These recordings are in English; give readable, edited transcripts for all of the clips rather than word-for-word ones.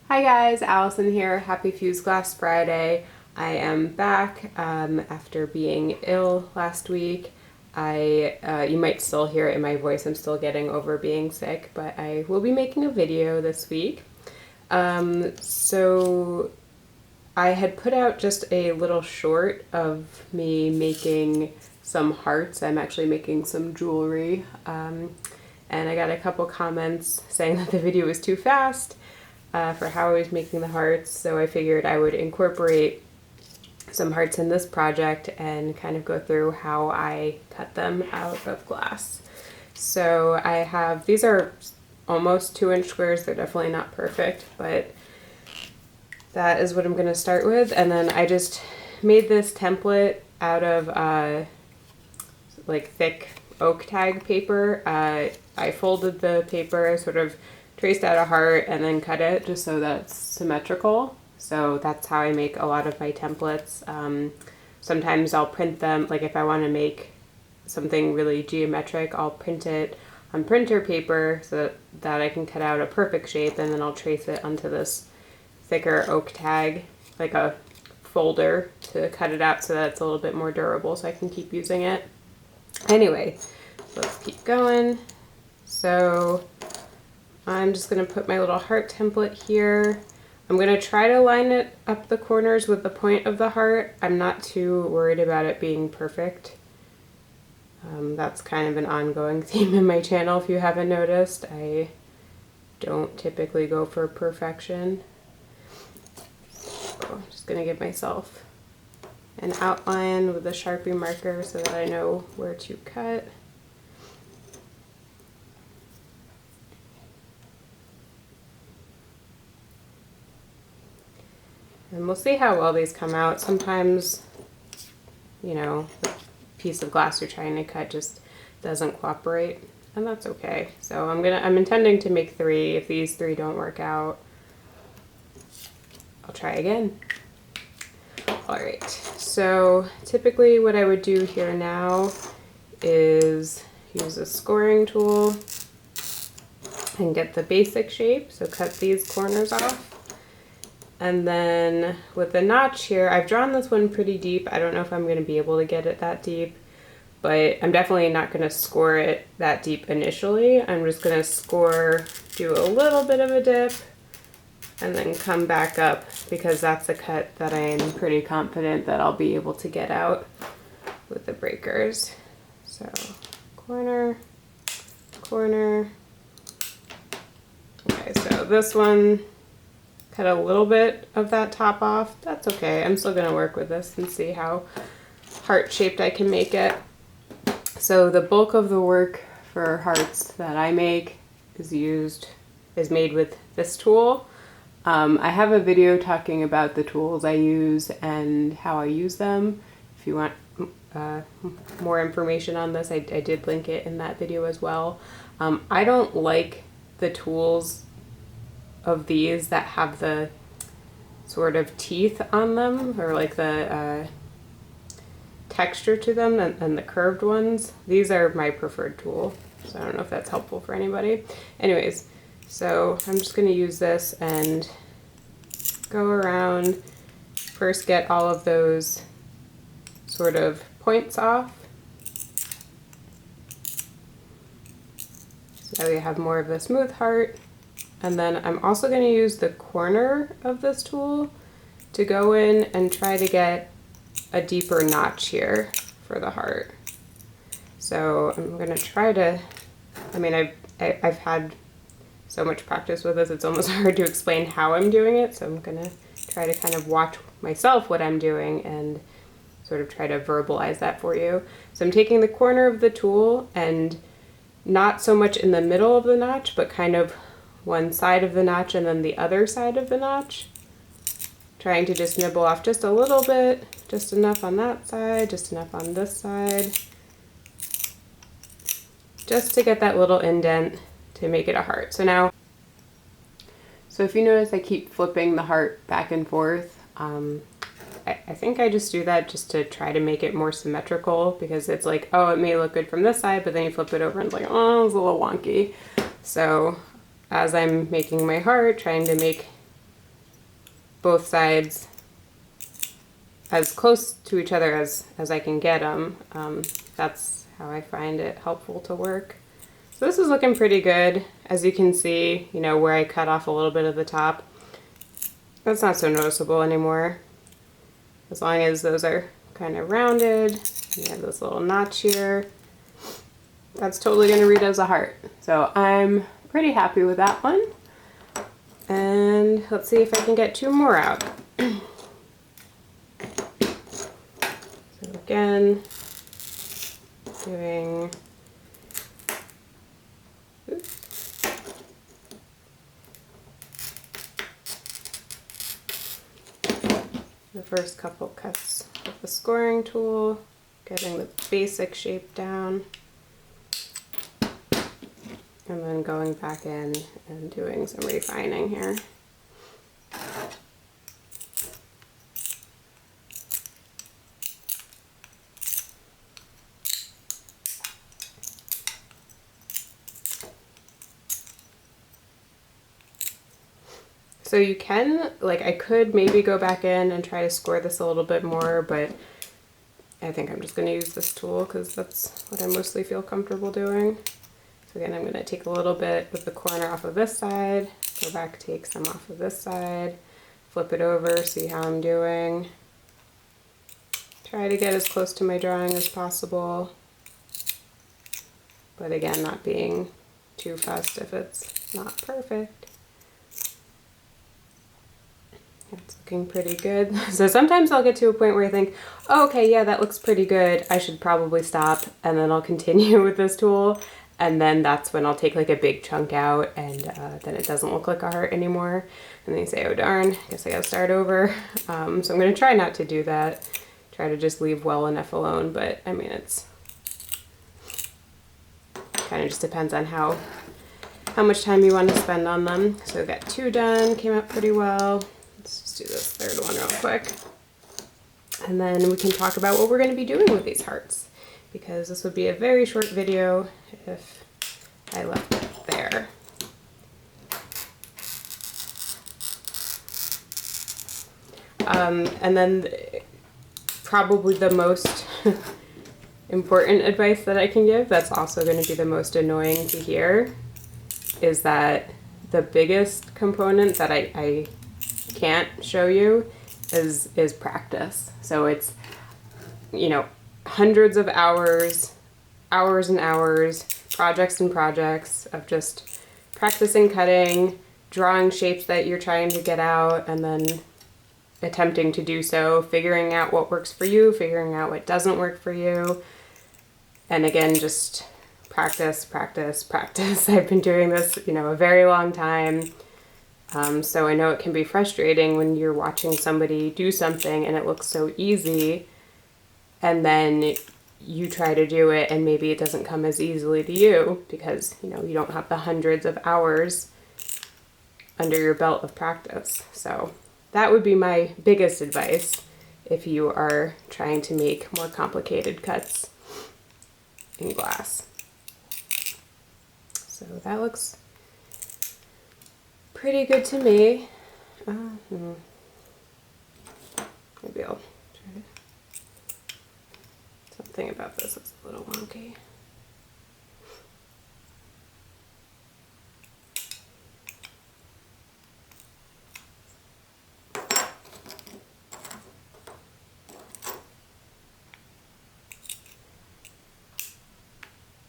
Hi guys, Allison here. Happy Fuse Glass Friday. I am back after being ill last week. You might still hear it in my voice, I'm still getting over being sick, but I will be making a video this week. So I had put out just a little short of me making some hearts. I'm actually making some jewelry, and I got a couple comments saying that the video was too fast for how I was making the hearts, so I figured I would incorporate some hearts in this project and kind of go through how I cut them out of glass. So I have, these are almost 2-inch squares, they're definitely not perfect, but that is what I'm going to start with. And then I just made this template out of like thick oak tag paper. I folded the paper, sort of traced out a heart and then cut it just so that it's symmetrical. So that's how I make a lot of my templates. Sometimes I'll print them, like if I want to make something really geometric, I'll print it on printer paper so that I can cut out a perfect shape, and then I'll trace it onto this thicker oak tag, like a folder, to cut it out so that it's a little bit more durable so I can keep using it. Anyway, let's keep going. So I'm just going to put my little heart template here. I'm going to try to line it up the corners with the point of the heart. I'm not too worried about it being perfect. That's kind of an ongoing theme in my channel if you haven't noticed. I don't typically go for perfection. So I'm just going to give myself an outline with a Sharpie marker so that I know where to cut. And we'll see how well these come out. Sometimes, you know, the piece of glass you're trying to cut just doesn't cooperate, and that's okay. So I'm intending to make 3. If these 3 don't work out, I'll try again. All right, so typically what I would do here now is use a scoring tool and get the basic shape. So cut these corners off. And then with the notch here, I've drawn this one pretty deep. I don't know if I'm going to be able to get it that deep, but I'm definitely not going to score it that deep initially. I'm just going to do a little bit of a dip, and then come back up, because that's a cut that I'm pretty confident that I'll be able to get out with the breakers. So corner, corner. Okay, so this one, cut a little bit of that top off. That's okay. I'm still going to work with this and see how heart-shaped I can make it. So the bulk of the work for hearts that I make is made with this tool. I have a video talking about the tools I use and how I use them. If you want more information on this, I did link it in that video as well. I don't like the tools of these that have the sort of teeth on them, or like the texture to them, and the curved ones. These are my preferred tool, so I don't know if that's helpful for anybody. Anyways, so I'm just going to use this and go around. First get all of those sort of points off, so we have more of a smooth heart. And then I'm also going to use the corner of this tool to go in and try to get a deeper notch here for the heart. So I'm going to try to, I mean, I've had so much practice with this, it's almost hard to explain how I'm doing it. So I'm going to try to kind of watch myself what I'm doing and sort of try to verbalize that for you. So I'm taking the corner of the tool, and not so much in the middle of the notch, but kind of one side of the notch and then the other side of the notch. Trying to just nibble off just a little bit, just enough on that side, just enough on this side, just to get that little indent to make it a heart. So if you notice, I keep flipping the heart back and forth. I think I just do that just to try to make it more symmetrical, because it's like, oh, it may look good from this side, but then you flip it over and it's like, oh, it's a little wonky. So as I'm making my heart, trying to make both sides as close to each other as I can get them. That's how I find it helpful to work. So this is looking pretty good. As you can see, you know, where I cut off a little bit of the top, that's not so noticeable anymore. As long as those are kind of rounded, you have this little notch here, that's totally going to read as a heart. So I'm pretty happy with that one. And let's see if I can get 2 more out. So again, doing, the first couple cuts with the scoring tool, getting the basic shape down, and then going back in and doing some refining here. So you can, like, I could maybe go back in and try to score this a little bit more, but I think I'm just going to use this tool because that's what I mostly feel comfortable doing. So again, I'm going to take a little bit with the corner off of this side, go back, take some off of this side, flip it over, see how I'm doing. Try to get as close to my drawing as possible, but again, not being too fussed if it's not perfect. It's looking pretty good. So sometimes I'll get to a point where I think, oh, okay, yeah, that looks pretty good. I should probably stop, and then I'll continue with this tool. And then that's when I'll take like a big chunk out, and then it doesn't look like a heart anymore. And then you say, oh darn, I guess I gotta start over. So I'm gonna try not to do that. Try to just leave well enough alone, but I mean, it's kind of just depends on how much time you want to spend on them. So I've got 2 done, came out pretty well. Let's just do this third one real quick. And then we can talk about what we're going to be doing with these hearts, because this would be a very short video if I left it there. And then probably the most important advice that I can give, that's also going to be the most annoying to hear, is that the biggest component that I can't show you is practice. So it's, you know, hundreds of hours and hours, projects and projects of just practicing cutting, drawing shapes that you're trying to get out, and then attempting to do so, figuring out what works for you, figuring out what doesn't work for you. And again, just practice, practice, practice. I've been doing this, you know, a very long time. So I know it can be frustrating when you're watching somebody do something and it looks so easy, and then you try to do it and maybe it doesn't come as easily to you because, you know, you don't have the hundreds of hours under your belt of practice. So that would be my biggest advice if you are trying to make more complicated cuts in glass. So that looks pretty good to me. Maybe I'll try to... Something about this is a little wonky.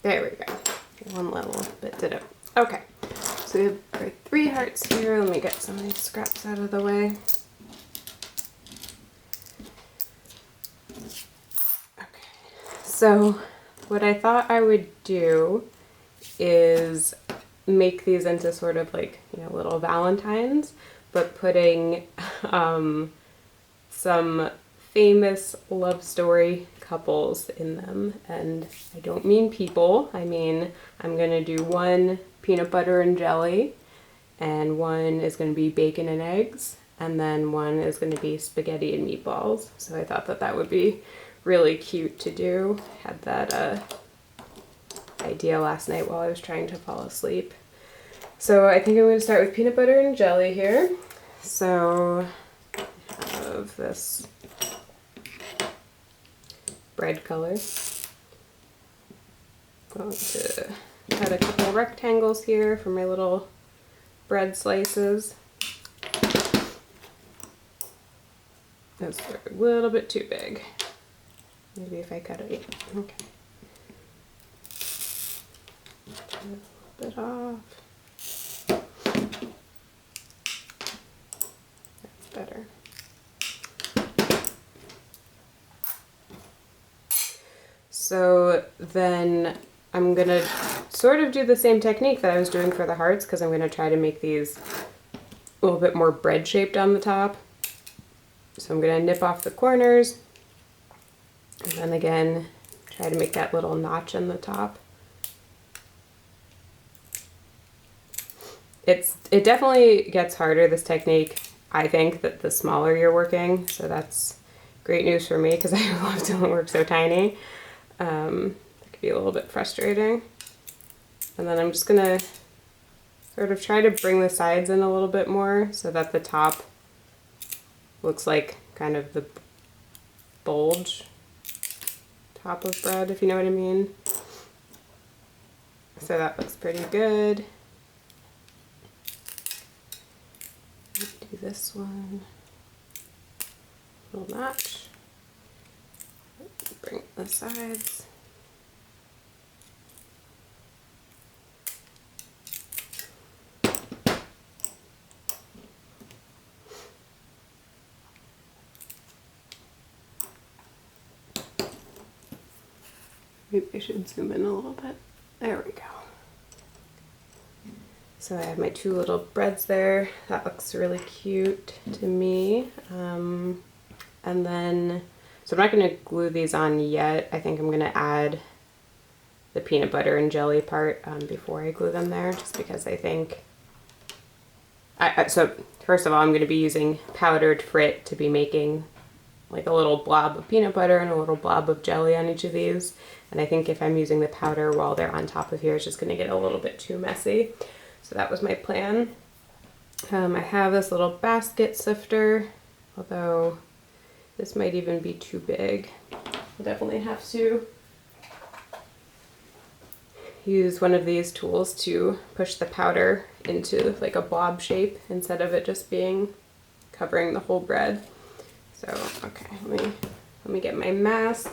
There we go. One little bit did it. Okay. So we have our 3 hearts here. Let me get some of these scraps out of the way. Okay. So what I thought I would do is make these into sort of like, you know, little valentines, but putting some famous love story couples in them. And I don't mean people, I mean I'm gonna do one peanut butter and jelly, and one is going to be bacon and eggs, and then one is going to be spaghetti and meatballs. So I thought that that would be really cute to do. Had that idea last night while I was trying to fall asleep. So I think I'm going to start with peanut butter and jelly here. So of this bread color. I'm going to cut a couple rectangles here for my little bread slices. Those are a little bit too big. Maybe if I cut it, okay. Turn a little bit off. That's better. So then I'm gonna sort of do the same technique that I was doing for the hearts, because I'm gonna try to make these a little bit more bread shaped on the top. So I'm gonna nip off the corners, and then again, try to make that little notch in the top. It definitely gets harder, this technique, I think, that the smaller you're working, so that's great news for me because I love to work so tiny. It could be a little bit frustrating. And then I'm just gonna sort of try to bring the sides in a little bit more so that the top looks like kind of the bulge top of bread, if you know what I mean. So that looks pretty good. Do this one, little notch, bring the sides. Maybe I should zoom in a little bit. There we go. So I have my two little breads there. That looks really cute to me. And then, so I'm not going to glue these on yet. I think I'm going to add the peanut butter and jelly part before I glue them there, just because I think, so first of all, I'm going to be using powdered frit to be making like a little blob of peanut butter and a little blob of jelly on each of these. And I think if I'm using the powder while they're on top of here, it's just going to get a little bit too messy. So that was my plan. I have this little basket sifter, although this might even be too big. I'll definitely have to use one of these tools to push the powder into like a blob shape instead of it just being covering the whole bread. So, okay, let me get my mask.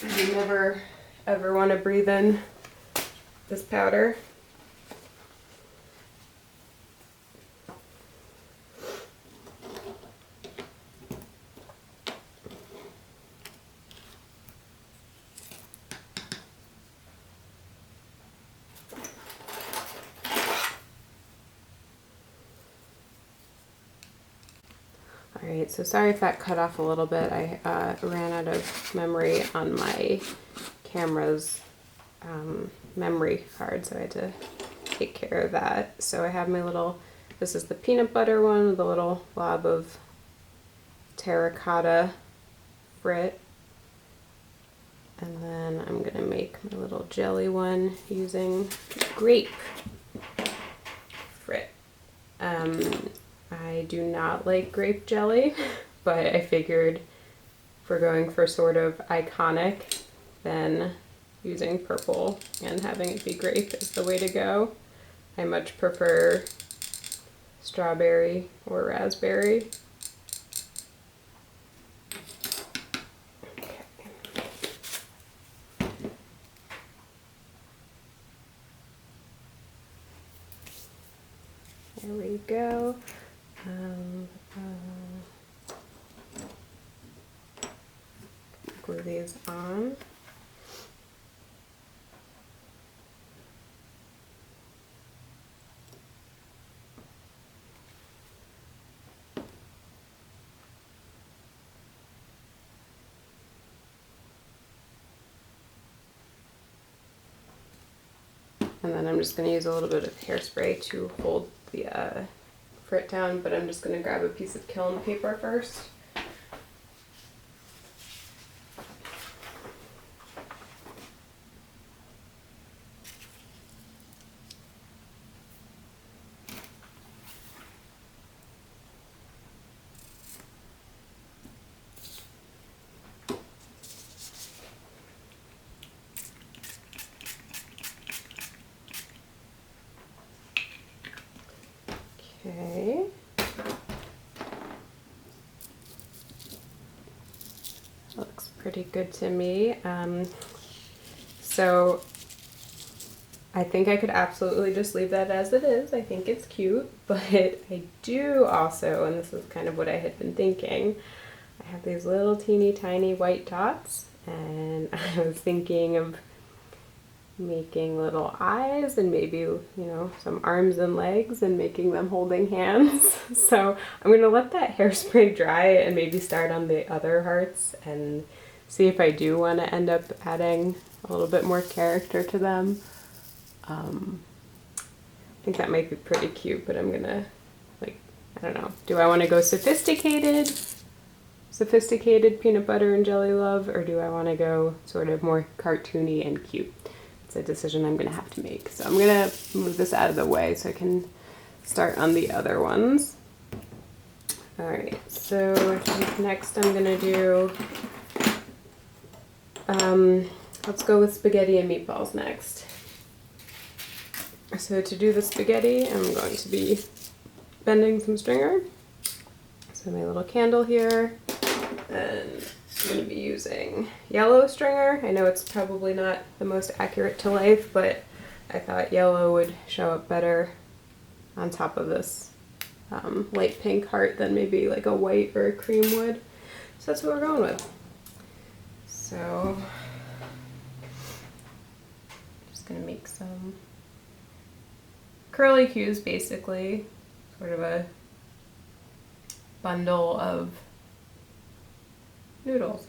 You never ever want to breathe in this powder. Alright, so sorry if that cut off a little bit. I ran out of memory on my camera's memory card, so I had to take care of that. So I have my little, this is the peanut butter one with a little blob of terracotta frit. And then I'm going to make my little jelly one using grape frit. I do not like grape jelly, but I figured if we're going for sort of iconic, then using purple and having it be grape is the way to go. I much prefer strawberry or raspberry. Okay. There we go. Glue these on. And then I'm just going to use a little bit of hairspray to hold the frit down, but I'm just going to grab a piece of kiln paper first. Okay. Looks pretty good to me. So I think I could absolutely just leave that as it is. I think it's cute, but I do also, and this is kind of what I had been thinking, I have these little teeny tiny white dots, and I was thinking of making little eyes and maybe, you know, some arms and legs and making them holding hands. So I'm gonna let that hairspray dry and maybe start on the other hearts and see if I do want to end up adding a little bit more character to them. I think that might be pretty cute, but I'm gonna, like, I don't know. Do I want to go sophisticated peanut butter and jelly love, or do I want to go sort of more cartoony and cute? It's a decision I'm gonna have to make. So I'm gonna move this out of the way so I can start on the other ones. All right, so I think next I'm gonna do, let's go with spaghetti and meatballs next. So to do the spaghetti, I'm going to be bending some stringer. So my little candle here, and I'm going to be using yellow stringer. I know it's probably not the most accurate to life, but I thought yellow would show up better on top of this light pink heart than maybe like a white or a cream would. So that's what we're going with. So just going to make some curly cues, basically, sort of a bundle of noodles.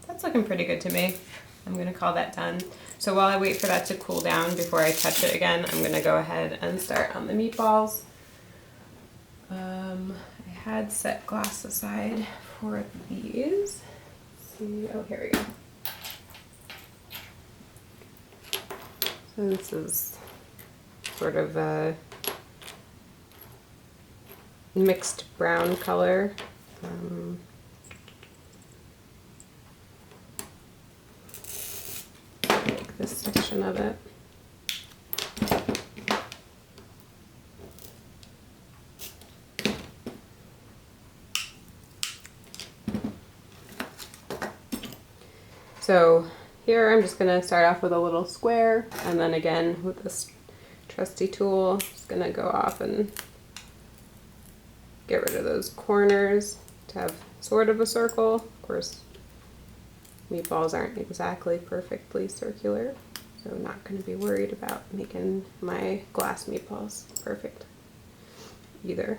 That's looking pretty good to me. I'm gonna call that done. So while I wait for that to cool down before I touch it again, I'm gonna go ahead and start on the meatballs. I had set glass aside for these. Let's see, oh, here we go. So this is sort of a mixed brown color. Like this section of it. So here I'm just going to start off with a little square, and then again with this trusty tool, just going to go off and get rid of those corners to have sort of a circle. Of course, meatballs aren't exactly perfectly circular, so I'm not going to be worried about making my glass meatballs perfect either.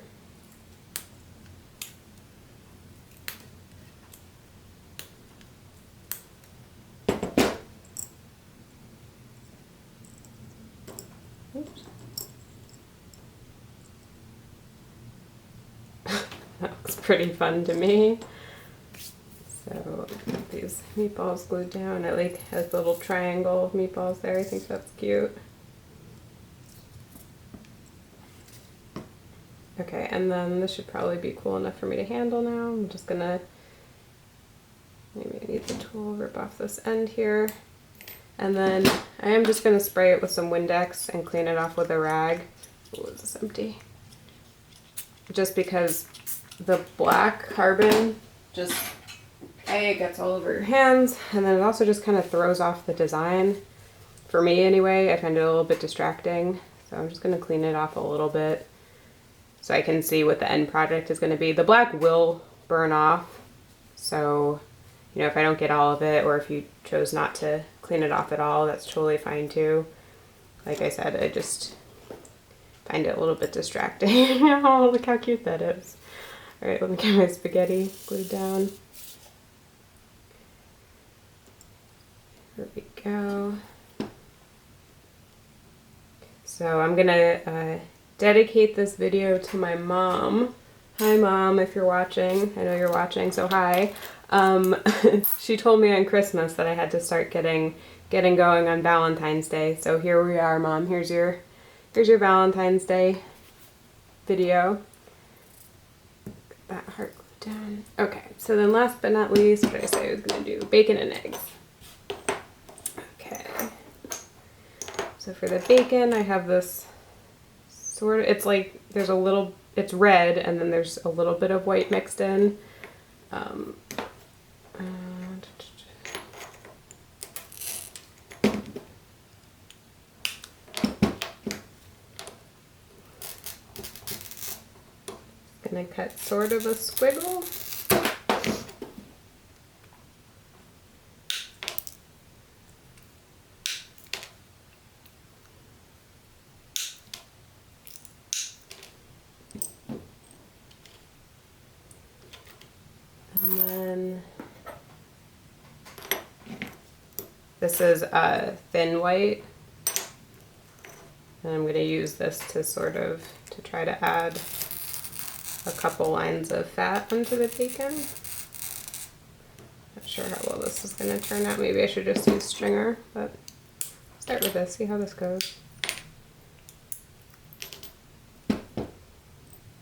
Oops. That looks pretty fun to me. So get these meatballs glued down. I like has the little triangle meatballs there. I think that's cute. Okay, and then this should probably be cool enough for me to handle now. I'm just gonna, maybe I need the tool, rip off this end here. And then I am just gonna spray it with some Windex and clean it off with a rag. Oh, is this empty? Just because the black carbon just it gets all over your hands, and then it also just kind of throws off the design. For me anyway, I find it a little bit distracting. So I'm just going to clean it off a little bit so I can see what the end project is going to be. The black will burn off, so you know, if I don't get all of it, or if you chose not to clean it off at all, that's totally fine too. Like I said, I just find it a little bit distracting. Oh, look how cute that is. All right, let me get my spaghetti glued down. There we go. So I'm gonna dedicate this video to my mom. Hi Mom, if you're watching. I know you're watching, so hi. She told me on Christmas that I had to start getting going on Valentine's Day. So here we are, Mom. Here's your Valentine's Day video. Get that heart glued down. Okay, so then last but not least, what did I say I was gonna do? Bacon and eggs. Okay. So for the bacon, I have this sort of, it's like there's a little, it's red and then there's a little bit of white mixed in. Gonna cut sort of a squiggle. And then this is a thin white, and I'm going to use this to sort of to try to add a couple lines of fat onto the bacon. Not sure how well this is going to turn out. Maybe I should just use stringer, but start with this, see how this goes.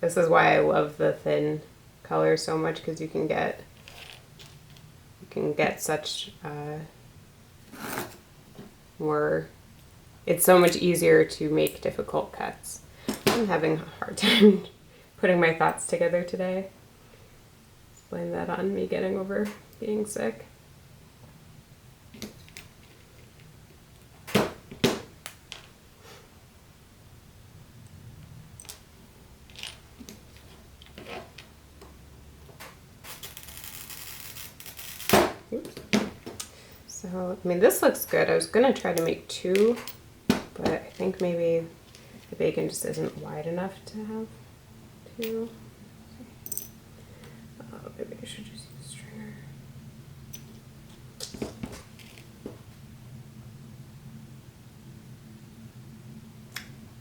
This is why I love the thin color so much, because you can get such more, it's so much easier to make difficult cuts. I'm having a hard time putting my thoughts together today. Blame that on me getting over being sick. So, I mean, this looks good. I was gonna try to make two, but I think maybe the bacon just isn't wide enough to have two. Oh, maybe I should just use stringer.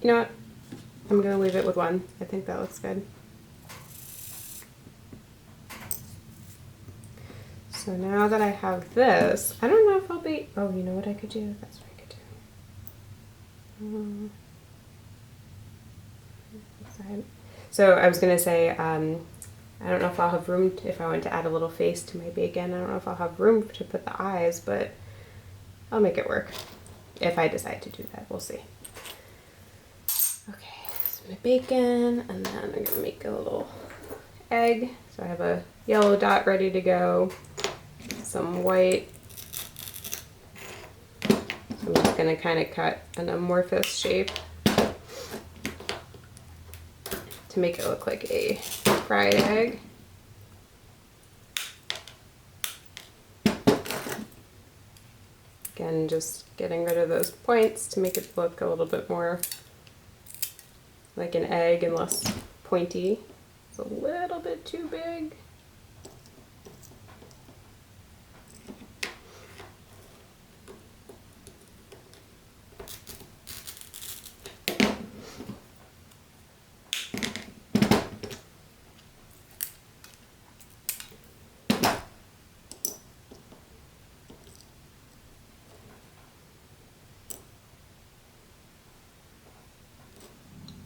You know what? I'm gonna leave it with one. I think that looks good. So now that I have this, I don't know if I'll be, oh, you know what I could do? That's what I could do. So I was going to say, I don't know if I'll have room, if I want to add a little face to my bacon, I don't know if I'll have room to put the eyes, but I'll make it work. If I decide to do that, we'll see. Okay, so my bacon, and then I'm going to make a little egg. So I have a yellow dot ready to go. Some white. So I'm just going to kind of cut an amorphous shape to make it look like a fried egg. Again, just getting rid of those points to make it look a little bit more like an egg and less pointy. It's a little bit too big.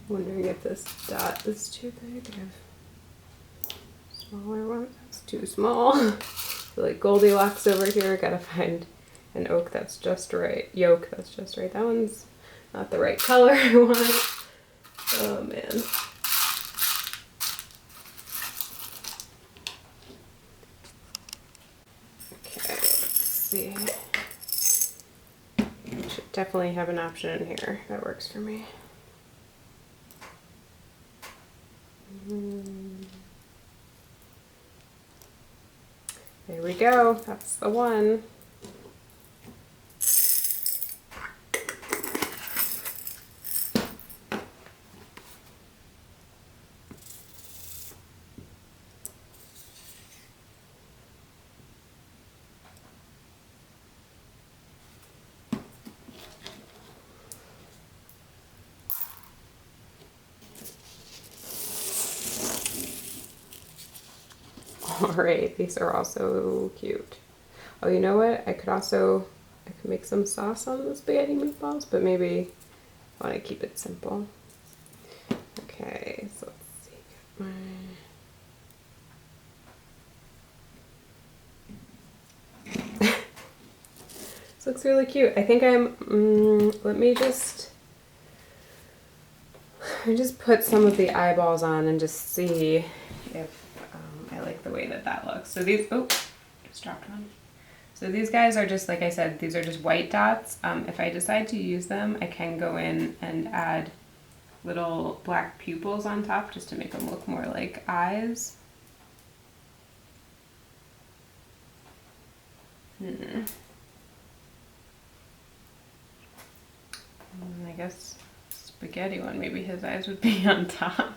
Wondering if this dot is too big. I have smaller one. That's too small. So like Goldilocks over here. Gotta find an oak that's just right. Yolk that's just right. That one's not the right color I want. Oh man. definitely have an option in here that works for me. There we go, that's the one. Alright, these are also cute. Oh, you know what? I could make some sauce on the spaghetti meatballs, but maybe I want to keep it simple. Okay, so let's see. This looks really cute. I think let me just put some of the eyeballs on and just see if I like the way that looks. So these, oh, just dropped one. So these guys are just, like I said, these are just white dots. If I decide to use them, I can go in and add little black pupils on top just to make them look more like eyes. I guess spaghetti one, maybe his eyes would be on top.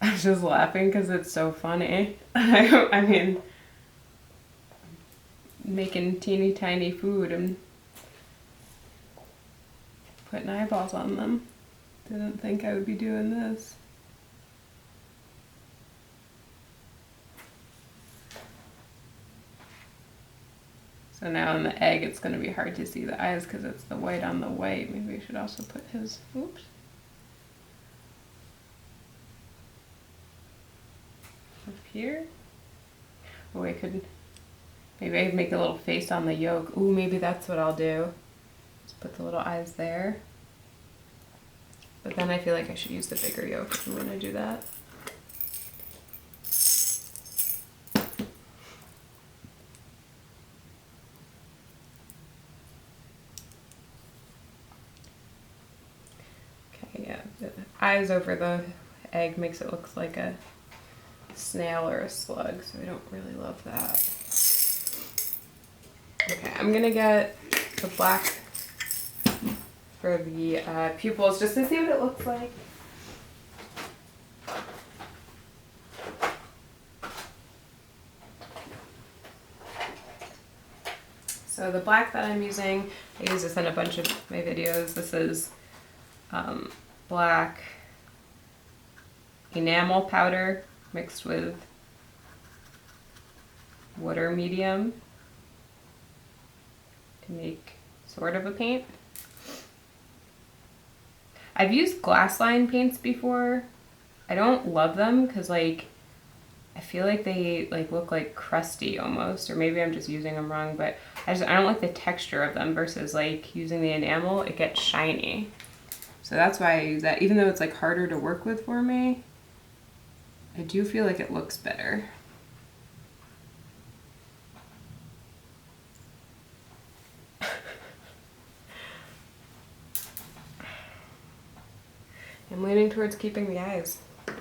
I'm just laughing because it's so funny. I mean, making teeny tiny food and putting eyeballs on them. Didn't think I would be doing this. So now in the egg it's going to be hard to see the eyes because it's the white on the white. Maybe I should also put his, oops. Up here. Oh, I could, maybe I could make a little face on the yolk. Ooh, maybe that's what I'll do. Just put the little eyes there. But then I feel like I should use the bigger yolk if I'm going to do that. Okay, yeah, the eyes over the egg makes it look like a snail or a slug, so I don't really love that. Okay, I'm going to get the black for the pupils just to see what it looks like. So the black that I'm using, I use this in a bunch of my videos. This is black enamel powder mixed with water medium to make sort of a paint. I've used glass line paints before. I don't love them because like I feel like they like look like crusty almost, or maybe I'm just using them wrong, but I don't like the texture of them versus like using the enamel, it gets shiny. So that's why I use that. Even though it's like harder to work with for me, I do feel like it looks better. I'm leaning towards keeping the eyes. All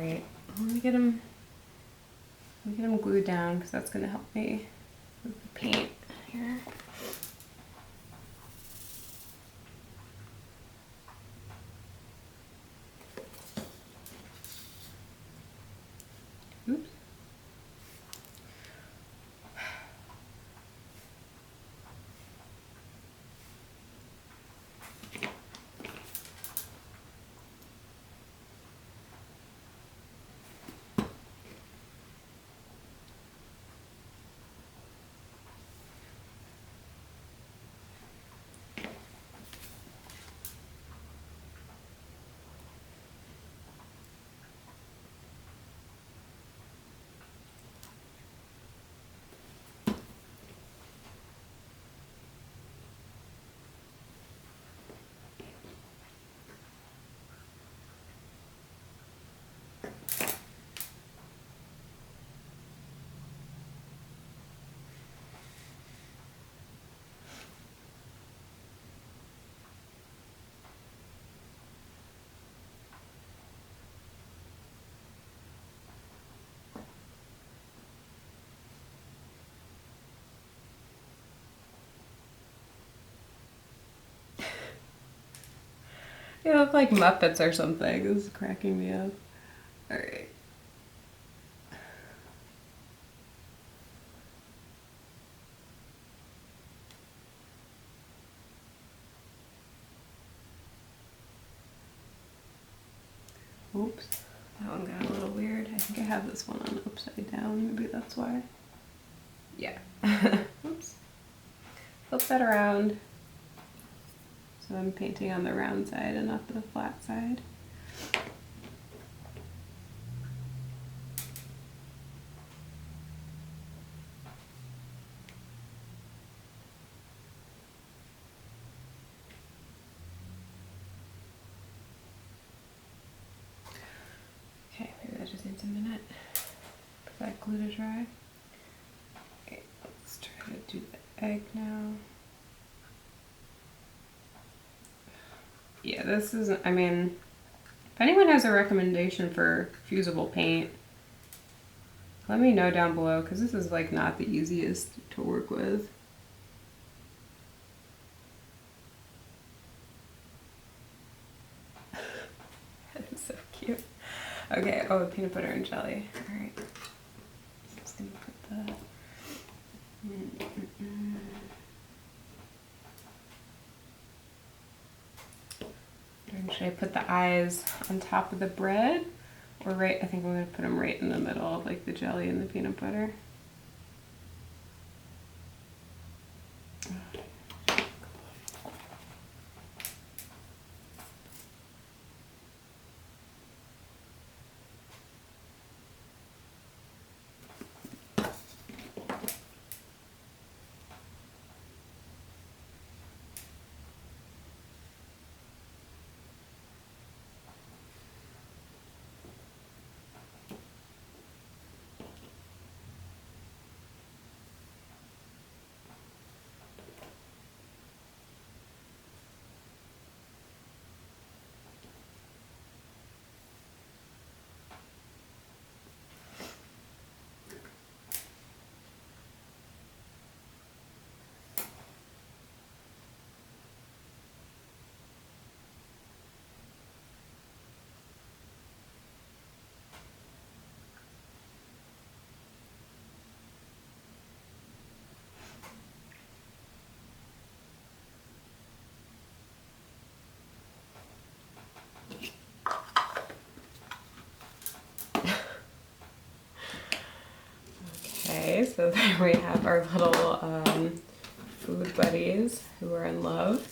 right, let me get them glued down because that's gonna help me with the paint here. Oops. They look like Muppets or something. This is cracking me up. All right. Oops, that one got a little weird. I think I have this one on upside down. Maybe that's why. Yeah. Oops. Flip that around. So I'm painting on the round side and not the flat side. Okay, maybe that just needs a minute for that glue to dry. Okay, let's try to do the egg now. Yeah, this is, I mean, if anyone has a recommendation for fusible paint, let me know down below, because this is like not the easiest to work with. That is so cute. Okay, oh, peanut butter and jelly. All right. Just gonna put the... And should I put the eyes on top of the bread? Or right, I think I'm gonna put them right in the middle, like the jelly and the peanut butter. Okay, so there we have our little food buddies who are in love.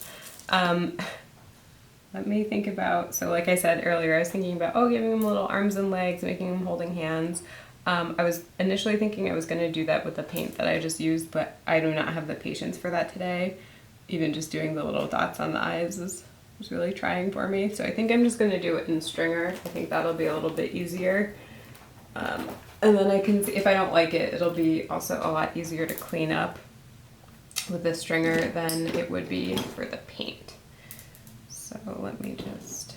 Let me think about, so like I said earlier, I was thinking about, giving them little arms and legs, making them holding hands. I was initially thinking I was going to do that with the paint that I just used, but I do not have the patience for that today. Even just doing the little dots on the eyes was really trying for me. So I think I'm just going to do it in stringer. I think that'll be a little bit easier. And then I can see, if I don't like it, it'll be also a lot easier to clean up with the stringer than it would be for the paint. So let me just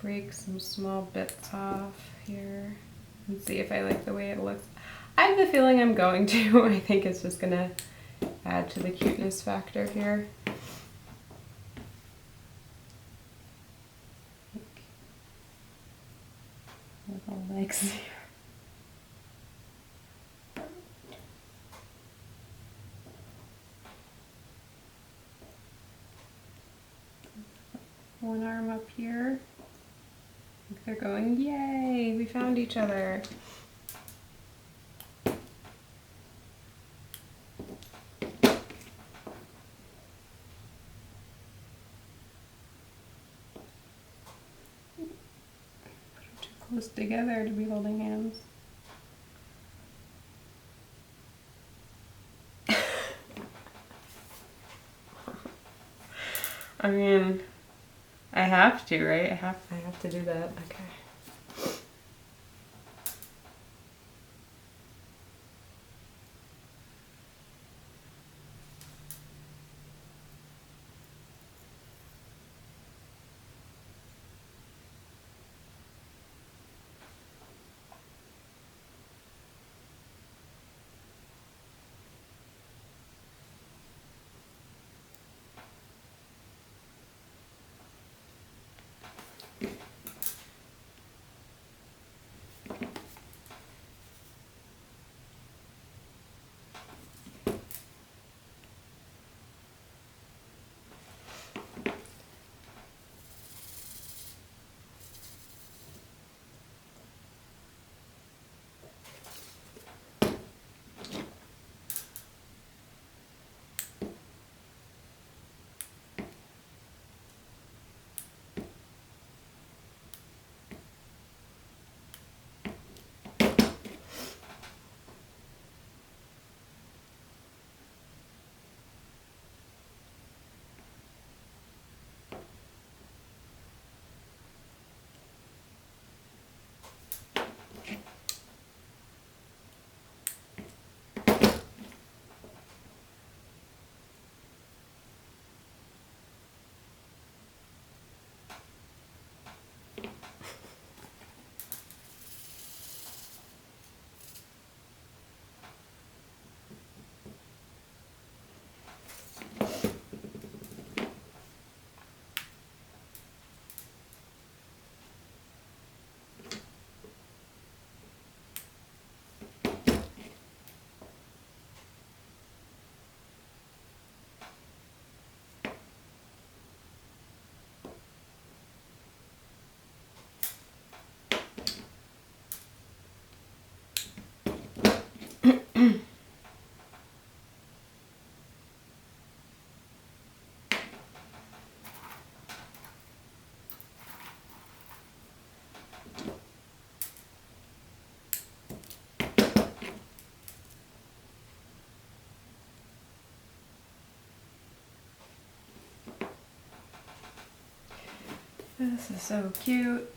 break some small bits off here and see if I like the way it looks. I have the feeling I'm going to. I think it's just gonna add to the cuteness factor here. Little legs here. One arm up here. They're going, yay, we found each other. Too close together to be holding hands. I mean, I have to, right? I have to do that. Okay. This is so cute.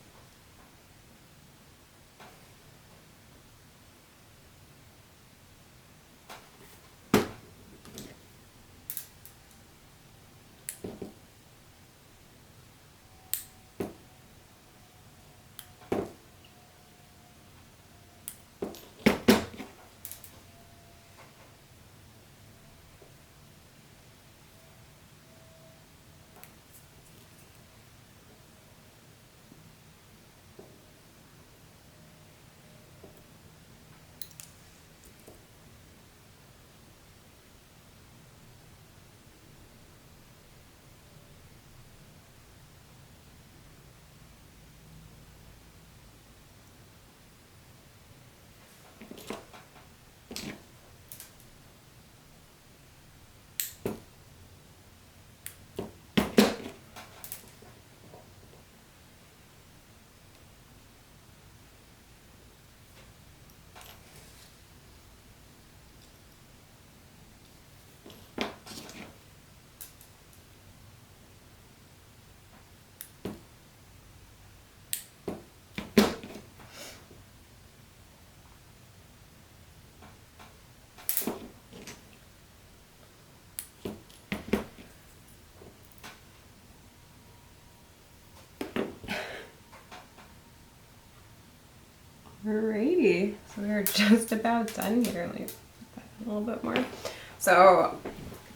Alrighty, so we're just about done here. Let me put that in a little bit more. So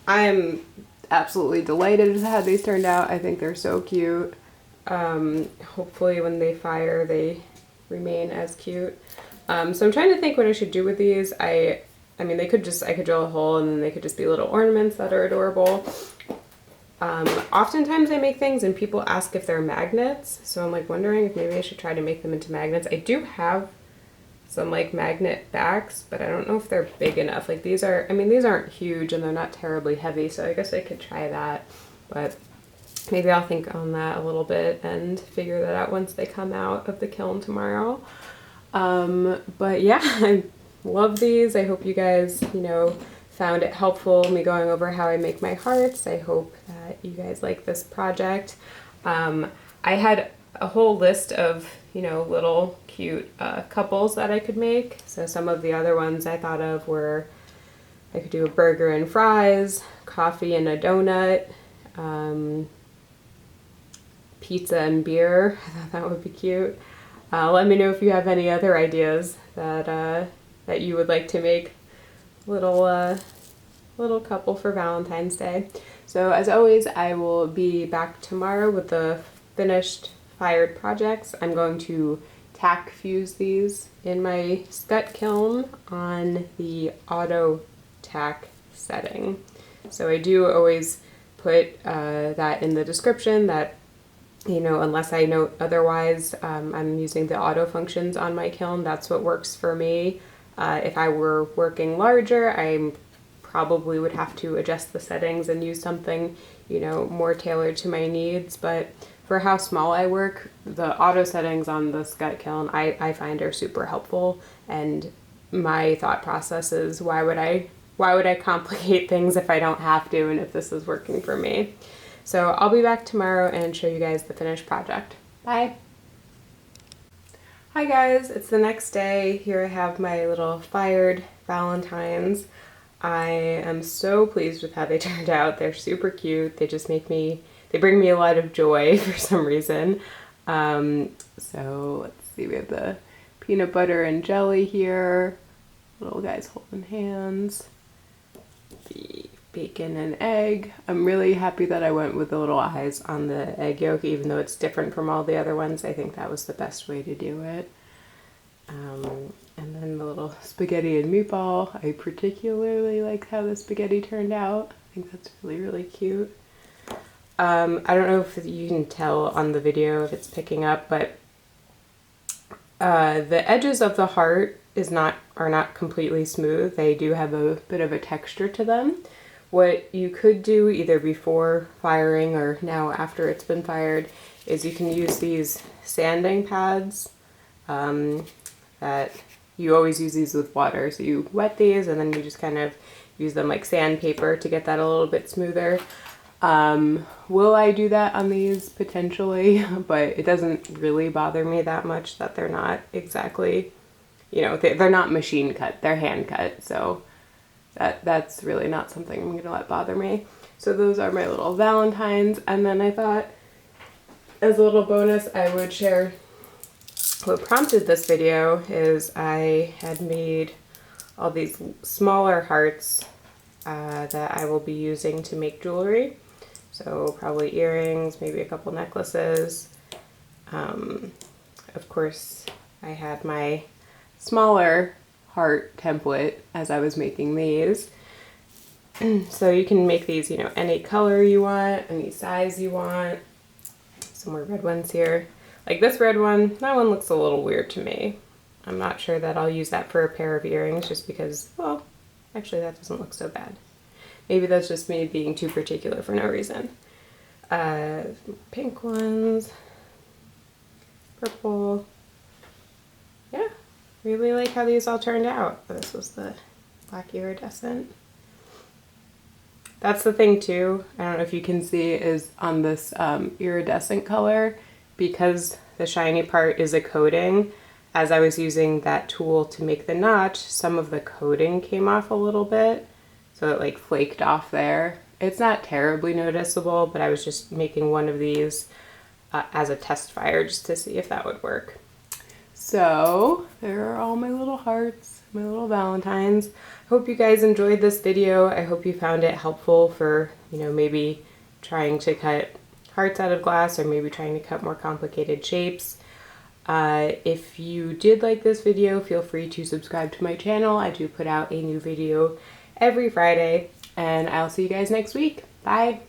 I'm absolutely delighted with how these turned out. I think they're so cute. Hopefully when they fire, they remain as cute. So I'm trying to think what I should do with these. I mean, I could drill a hole and then they could just be little ornaments that are adorable. Oftentimes I make things and people ask if they're magnets, so I'm like wondering if maybe I should try to make them into magnets. I do have some like magnet backs, but I don't know if they're big enough. Like these are, I mean, these aren't huge and they're not terribly heavy, so I guess I could try that, but maybe I'll think on that a little bit and figure that out once they come out of the kiln tomorrow. But yeah, I love these. I hope you guys, you know, found it helpful, me going over how I make my hearts. I hope that you guys like this project. I had a whole list of, you know, little cute couples that I could make. So some of the other ones I thought of were, I could do a burger and fries, coffee and a donut, pizza and beer. I thought that would be cute. Let me know if you have any other ideas that that you would like to make. Little couple for Valentine's Day. So as always, I will be back tomorrow with the finished fired projects. I'm going to tack fuse these in my Skutt kiln on the auto tack setting. So I do always put that in the description that, you know, unless I note otherwise, I'm using the auto functions on my kiln. That's what works for me. If I were working larger, I probably would have to adjust the settings and use something, you know, more tailored to my needs. But for how small I work, the auto settings on the Skutt kiln I find are super helpful. And my thought process is, why would I complicate things if I don't have to, and if this is working for me? So I'll be back tomorrow and show you guys the finished project. Bye. Hi guys, it's the next day. Here I have my little fired Valentines. I am so pleased with how they turned out. They're super cute. They just they bring me a lot of joy for some reason. So let's see, we have the peanut butter and jelly here. Little guys holding hands. The bacon and egg. I'm really happy that I went with the little eyes on the egg yolk, even though it's different from all the other ones. I think that was the best way to do it. And then the little spaghetti and meatball. I particularly like how the spaghetti turned out. I think that's really, really cute. I don't know if you can tell on the video if it's picking up, but the edges of the heart are not completely smooth. They do have a bit of a texture to them. What you could do either before firing or now after it's been fired is you can use these sanding pads that you always use these with water. So you wet these and then you just kind of use them like sandpaper to get that a little bit smoother. Will I do that on these? Potentially, but it doesn't really bother me that much that they're not exactly, you know, they're not machine cut, they're hand cut, so that's really not something I'm gonna let bother me. So those are my little Valentines, and then I thought as a little bonus I would share what prompted this video is I had made all these smaller hearts that I will be using to make jewelry. So probably earrings, maybe a couple necklaces. Of course, I had my smaller heart template as I was making these. So you can make these, you know, any color you want, any size you want. Some more red ones here. Like this red one, that one looks a little weird to me. I'm not sure that I'll use that for a pair of earrings just because, well, actually that doesn't look so bad. Maybe that's just me being too particular for no reason. Pink ones, purple. Yeah, really like how these all turned out. This was the black iridescent. That's the thing too, I don't know if you can see, is on this iridescent color, because the shiny part is a coating, as I was using that tool to make the notch, some of the coating came off a little bit, so it like flaked off there. It's not terribly noticeable, but I was just making one of these as a test fire just to see if that would work. So there are all my little hearts, my little Valentines. Hope you guys enjoyed this video. I hope you found it helpful for, you know, maybe trying to cut hearts out of glass or maybe trying to cut more complicated shapes. If you did like this video, feel free to subscribe to my channel. I do put out a new video every Friday, and I'll see you guys next week. Bye!